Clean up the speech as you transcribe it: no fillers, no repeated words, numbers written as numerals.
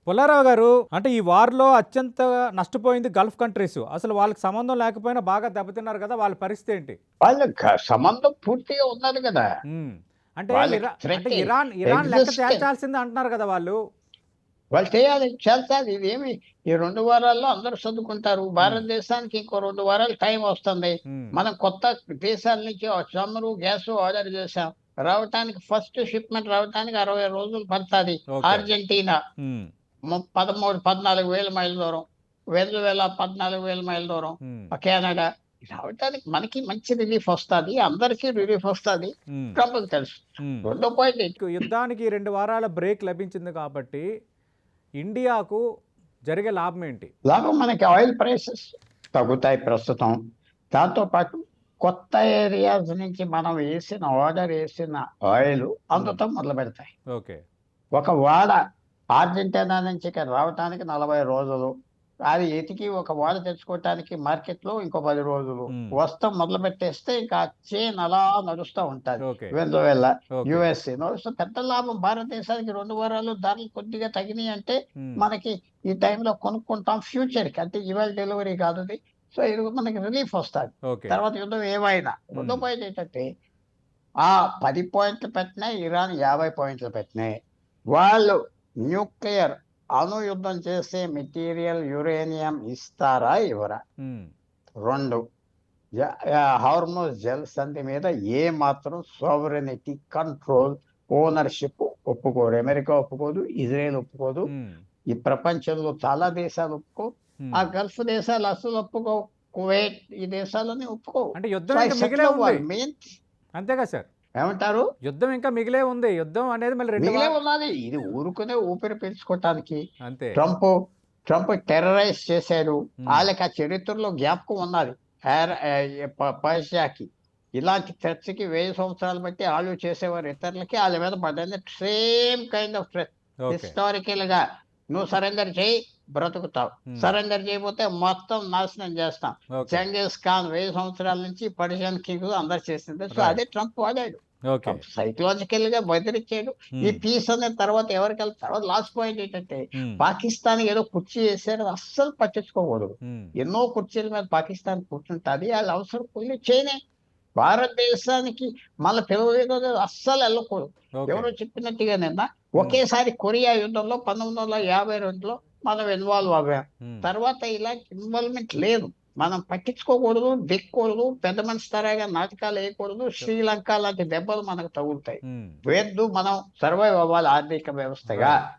పుల్లారావు గారు, అంటే ఈ వార్‌లో అత్యంత నష్టపోయింది గల్ఫ్ కంట్రీస్. అసలు వాళ్ళకి సంబంధం లేకపోయినా బాగా దెబ్బతిన్నారు కదా! వాళ్ళ పరిస్థితి ఏంటి? వాళ్ళ సంబంధం పూర్తిగా ఉన్నది కదా! హ్మ్. అంటే వాళ్ళకి థ్రెట్ ఇరాన్ లెక్క ఎగ్జిస్టెన్స్ తేల్చాల్సిందే అంటున్నారు కదా వాళ్ళు. వాళ్ళు చేయాలి, చేస్తారు. ఇదేమి ఈ 2 వారాల్లో అందరూ సర్దుకుంటారు. హ్మ్. భారతదేశానికి ఇంకో 2 వారాలు టైం వస్తుంది. హ్మ్. మనం కొత్త దేశాల నుంచి చమురు, గ్యాసు ఆర్డర్ చేశాం. రావటానికి ఫస్ట్ షిప్‌మెంట్ రావటానికి 60 రోజులు పడతాది. ఓకే. అర్జెంటీనా హ్మ్. 13, 14,000 మైళ్ళ దూరం. వెనెజువేలా 14,000 మైళ్ళ దూరం. హ్మ్. కెనడా రావటానికి మనకి మంచి రిలీఫ్ వస్తాది. అందరికీ రిలీఫ్ వస్తాది. హ్మ్. ట్రంప్‌కి తెలుసు. హ్మ్. రెండో పాయింట్ ఏంటి? యుద్ధానికి 2 వారాల బ్రేక్ లభించింది కాబట్టి ఇండియాకు జరిగే లాభం ఏంటి? లాభం మనకి ఆయిల్ ప్రైసెస్ తగ్గుతాయి ప్రస్తుతం. దాంతో పాటు కొత్త ఏరియాస్ నుంచి మనం ఆర్డర్ ఏసిన ఆయిలు హ్మ్. అందటం మొదలుపెడతాయి. ఓకే. ఒక వాడ అర్జెంటీనా నుంచి ఇక్కడ రావటానికి 40 రోజులు. అది ఎతికి ఒక వాడ తెచ్చుకోవటానికి మార్కెట్‌లో ఇంకో 10 రోజులు. హ్మ్. వస్తం మొదలుపెట్టేస్తే ఇంకా ఆ చైన్ అలా నడుస్తా ఉంటది. ఓకే. వెనెజువేలా, ఓకే. యూఎస్ఏ నడుస్తూ పెద్ద లాభం భారతదేశానికి 2 వారాలు ధరలు కొద్దిగా తగ్గినాయంటే హ్మ్. మనకి ఈ టైంలో కొనుక్కుంటాం ఫ్యూచర్‌కి. అంటే ఇవాళ డెలివరీ కాదది. సో, ఇది మనకి రిలీఫ్ వస్తాది. ఓకే. తర్వాత యుద్ధం ఏమైనా. రెండో హ్మ్. పాయింట్ ఏంటంటే ఆ 10 పాయింట్లు పెట్టినా, ఇరాన్ 50 పాయింట్లు పెట్టినాయి. వాళ్ళు న్యూక్లియర్ అణు యుద్ధం చేసే మెటీరియల్ యురేనియం ఇస్తారా? ఇవ్వరా? హ్మ్. 2 హార్మోజ్ జలసంధి మీద ఏ మాత్రం సావరెనిటీ, కంట్రోల్, ఓనర్‌షిప్ ఒప్పుకోరు. అమెరికా ఒప్పుకోదు. ఇజ్రాయెల్ ఒప్పుకోదు. హ్మ్. ఈ ప్రపంచంలో చాలా దేశాలు ఒప్పుకోవు. ఆ హ్మ్. గల్ఫ్ దేశాలు అస్సలు ఒప్పుకోవు. కువైట్ ఈ దేశాలన్నీ ఒప్పుకోవు. అంటే సో, యుద్ధం అయి ఇంకా మిగిలే సెటిల్ ఉంది. అవ్వాలి. మెయిన్ అంతే కదా సార్! ఏమంటారు? యుద్ధం ఇంకా మిగిలే ఉంది. యుద్ధం అనేది మళ్ళీ 2 మిగిలే ఉన్నది. ఇది ఊరుకునే ఊపిరి పీల్చుకోవటానికి. అంతే. ట్రంపు, ట్రంప్ టెర్రరైజ్ చేశాడు. హ్మ్. ఆళ్ళకి ఆ చరిత్రలో జ్ఞాపకం ఉన్నది. పర్షియాకి. ఇలాంటి చర్చకి 1000 సంవత్సరాలు బట్టి ఆళ్ళు చేసేవారు ఇతరులకి. ఆళ్ళ మీద పడ్డది. Same kind of threat. Okay. హిస్టారికల్‌గా నువ్వు సరెండర్ చెయ్యి బ్రతుకుతావు. హ్మ్. సరెండర్ చేయకపోతే మొత్తం నాశనం చేస్తాం. ఓకే. చెంగిస్ ఖాన్ 1000 సంవత్సరాల నుంచి పర్షియన్ కింగ్ అందరూ చేసిందే. So, right. అదే ట్రంప్ వాడాడు. ఓకే. సైకలాజికల్‌గా బెదిరించాడు. ఈ హ్మ్. పీస్ అనేది తర్వాత ఎవరికెళ్తే తర్వాత లాస్ట్ పాయింట్ ఏంటంటే, హ్మ్. పాకిస్తాన్ ఏదో కుర్చీ ఏసారు అస్సలు పట్టించుకోకూడదు. హ్మ్. ఎన్నో కుర్చీల మీద పాకిస్తాన్ కూర్చుంటాది. ఆళ్ళ అవసరం కూలి చేయనే. భారతదేశానికి మళ్ళా పిలవలేదు అస్సలు ఎళ్ళకూడదు. ఓకే. ఎవరో చెప్పినట్టుగా నిన్న హ్మ్. ఒకేసారి కొరియా యుద్ధంలో 1952లో మనం ఇన్వాల్వ్ అవ్వాం. హ్మ్. తర్వాత ఇలాంటి ఇన్వాల్వ్‌మెంట్ లేదు. మనం పట్టించుకోకూడదు, దిక్కకూడదు, పెద్ద మనిషి తరహా నాటకాలేయకూడదు. సో శ్రీలంక లాంటి దెబ్బలు మనకు తగులుతాయి. హ్మ్. వేద్దు మనం సర్వైవ్ అవ్వాలి ఆర్థిక వ్యవస్థగా. రైట్.